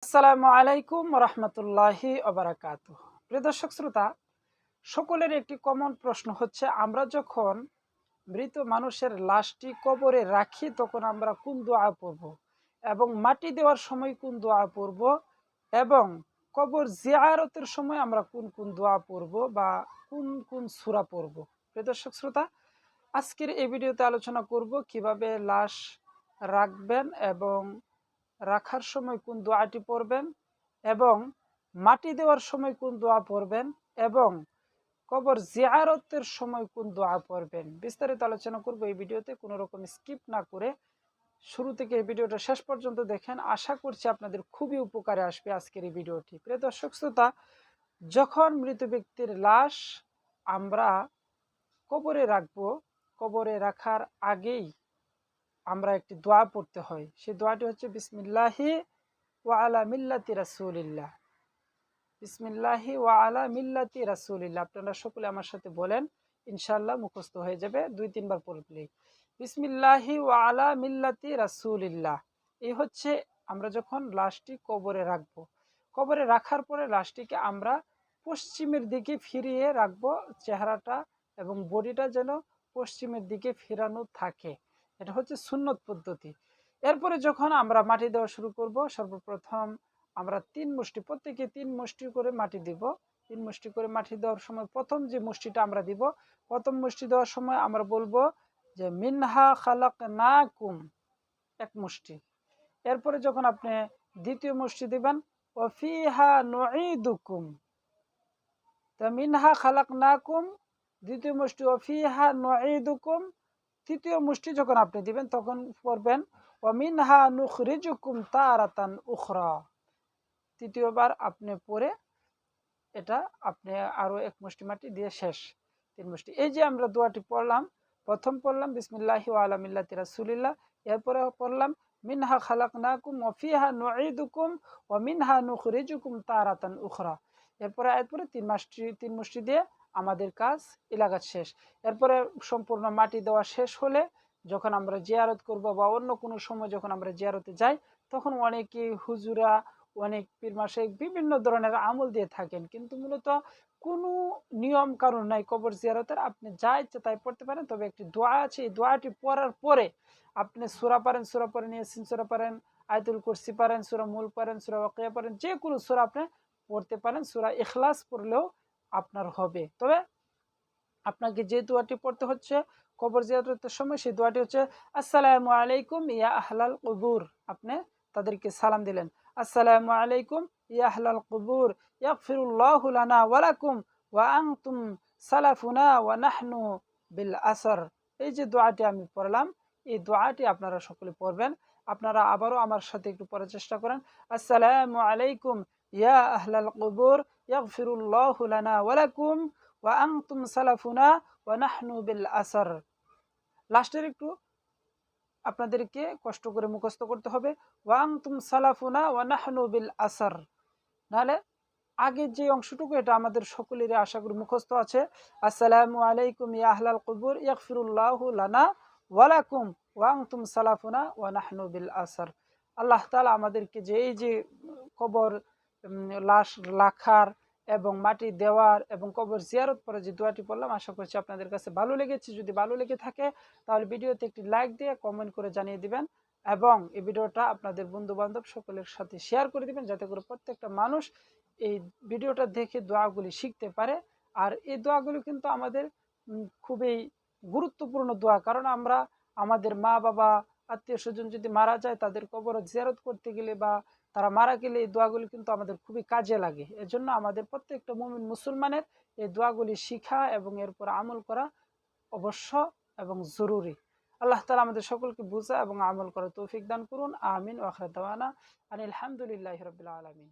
আসসালামু আলাইকুম রহমতুল্লাহি ওবারাকাতুহ। প্রিয় দর্শক শ্রোতা, সকলের একটি কমন প্রশ্ন হচ্ছে, আমরা যখন মৃত মানুষের লাশটি কবরে রাখি তখন আমরা কোন দোয়া পড়ব, এবং মাটি দেওয়ার সময় কোন দোয়া পড়ব, এবং কবর জিয়ারতের সময় আমরা কোন কোন দোয়া পড়ব বা কোন কোন সূরা পড়ব। প্রিয় দর্শক শ্রোতা, আজকের এই ভিডিওতে আলোচনা করব কিভাবে লাশ রাখবেন এবং রাখার সময় কোন দোয়াটি পড়বেন, এবং মাটি দেওয়ার সময় কোন দোয়া পড়বেন, এবং কবর জিয়ারতের সময় কোন দোয়া পড়বেন। বিস্তারিত আলোচনা করব এই ভিডিওতে। কোনো রকম স্কিপ না করে শুরু থেকে এই ভিডিওটা শেষ পর্যন্ত দেখেন। আশা করছি আপনাদের খুবই উপকারে আসবে আজকের এই ভিডিওটি। প্রিয় দর্শক শ্রোতা, যখন মৃত ব্যক্তির লাশ আমরা কবরে রাখবো, কবরে রাখার আগেই আমরা একটি দোয়া পড়তে হয়। সেই দোয়াটি হচ্ছে বিসমিল্লাহি ওয়া আলা মিল্লাতি রাসূলিল্লাহ। বিসমিল্লাহি ওয়া আলা মিল্লাতি রাসূলিল্লাহ। আপনারা সকলে আমার সাথে বলেন, ইনশাআল্লাহ মুখস্থ হয়ে যাবে 2-3 বার পড়লেই। বিসমিল্লাহি ওয়া আলা মিল্লাতি রাসূলিল্লাহ। এই হচ্ছে আমরা যখন লাশটি কবরে রাখবো। কবরে রাখার পরে লাশটিকে আমরা পশ্চিমের দিকে ফিরিয়ে রাখবো, চেহারাটা এবং বডিটা যেন পশ্চিমের দিকে ফিরানো থাকে। এটা হচ্ছে সুন্নত পদ্ধতি। এরপরে যখন আমরা মাটি দেওয়া শুরু করব, সর্বপ্রথম আমরা 3 মুষ্টি, প্রত্যেকে 3 মুষ্টি করে মাটি দিব। 3 মুষ্টি করে মাটি দেওয়ার সময় প্রথম যে মুষ্টিটা আমরা দিব, প্রথম মুষ্টি দেওয়ার সময় আমরা বলবো যে মিনহা খালাকনাকুম, এক মুষ্টি। এরপরে যখন আপনি দ্বিতীয় মুষ্টি দিবেন, ওয়াফিহা নুঈদুকুম, তো মিনহা খালাকনাকুম দ্বিতীয় মুষ্টি, ওয়াফিহা নুঈদুকুম তৃতীয় মুষ্টি যখন আপনি দিবেন তখন পড়বেন ওয়ামিনহা নুখরিজুকুম তারাতান উখরা। তৃতীয়বার আপনি পড়ে এটা আপনি আরো এক মুষ্টি মাটি দিয়ে শেষ, 3 মুষ্টি। এই যে আমরা দোয়াটি পড়লাম, প্রথম পড়লাম বিসমিল্লাহি ওয়া আলা মিল্লাতি রাসূলিল্লাহ, এরপরে পড়লাম মিনহা খালাকনাকুম ওয়া ফিহা নুঈদুকুম ওয়া মিনহা নুখরিজুকুম তারাতান উখরা। এরপরে এরপরে 3 মুষ্টি দিয়ে আমাদের কাজ এলাকাত শেষ। এরপরে সম্পূর্ণ মাটি দেওয়া শেষ হলে যখন আমরা জিয়ারত করব বা অন্য কোনো সময় যখন আমরা জিয়ারতে যাই, তখন অনেকে হুজুরা, অনেক পীর মাশাইখ বিভিন্ন ধরনের আমল দিয়ে থাকেন, কিন্তু মূলত কোনো নিয়ম কানুন নাই কবর জিয়ারতের। আপনি যা ইচ্ছে তাই পড়তে পারেন, তবে একটি দোয়া আছে, এই দোয়াটি পড়ার পরে আপনি সূরা পারেন, সূরা পড়েন, ইয়াসিন সূরা পারেন, আয়াতুল কুরসি পারেন, সূরা মুলক পারেন, সূরা ওয়াকিয়া পারেন, যে কোনো সূরা আপনি পড়তে পারেন। সূরা ইখলাস পড়লেও আপনার হবে। তবে আপনাকে যে দোয়াটি পড়তে হচ্ছে কবর জিয়ারতের সময়, সেই দোয়াটি হচ্ছে আসসালামু আলাইকুম ইয়া আহলাল কুবুর। আপনি তাদেরকে সালাম দিলেন, আসসালামু আলাইকুম ইয়া আহলাল কুবুর ইয়াগফিরুল্লাহু লানা ওয়া লাকুম ওয়া আনতুম সালাফুনা ওয়া নাহনু বিল আসর। এই যে দোয়াটি আমি পড়লাম, এই দোয়াটি আপনারা সকলে পড়বেন। আপনারা আবারও আমার সাথে একটু পড়ার চেষ্টা করেন, আসসালামু আলাইকুম ইয়া আহলাল কুবুর ইয়াগফিরুল্লাহু লানা ওয়া লাকুম ওয়া আনতুম সালাফুনা ওয়া নাহনু বিল আসর। লাস্টের একটু আপনাদেরকে কষ্ট করে মুখস্থ করতে হবে, ওয়া আনতুম সালাফুনা ওয়া নাহনু বিল আসর। নাহলে আগের যে অংশটুকু এটা আমাদের সকলেরই আশা করি মুখস্থ আছে। আসসালামু আলাইকুম ইয়া আহলাল কুবুর ইয়াগফিরুল্লাহু লানা ওয়া লাকুম ওয়া আনতুম সালাফুনা ওয়া নাহনু বিল আসর। আল্লাহ তাআলা আমাদেরকে যে এই যে কবর লাশ রাখার এবং মাটি দেওয়ার এবং কবর জিয়ারত পরে যে দোয়াটি পড়লাম, আশা করছি আপনাদের কাছে ভালো লেগেছে। যদি ভালো লেগে থাকে তাহলে ভিডিওতে একটি লাইক দিয়ে কমেন্ট করে জানিয়ে দিবেন, এবং এই ভিডিওটা আপনাদের বন্ধু বান্ধব সকলের সাথে শেয়ার করে দিবেন, যাতে করে প্রত্যেকটা মানুষ এই ভিডিওটা দেখে দোয়াগুলি শিখতে পারে। আর এই দোয়াগুলি কিন্তু আমাদের খুবই গুরুত্বপূর্ণ দোয়া, কারণ আমরা আমাদের মা বাবা আত্মীয় স্বজন যদি মারা যায় তাদের কবর জিয়ারত করতে গেলে বা তারা মারা গেলে এই দোয়াগুলি কিন্তু আমাদের খুবই কাজে লাগে। এজন্য আমাদের প্রত্যেকটা মুমিন মুসলমানের এই দোয়াগুলি শিখা এবং এরপর আমল করা অবশ্য এবং জরুরি। আল্লাহ তাআলা আমাদের সকলকে বুঝা এবং আমল করার তৌফিক দান করুন। আমিন। ওয়া আখিরু দাওয়ানা আনিল হামদুলিল্লাহি রাব্বিল আলামিন।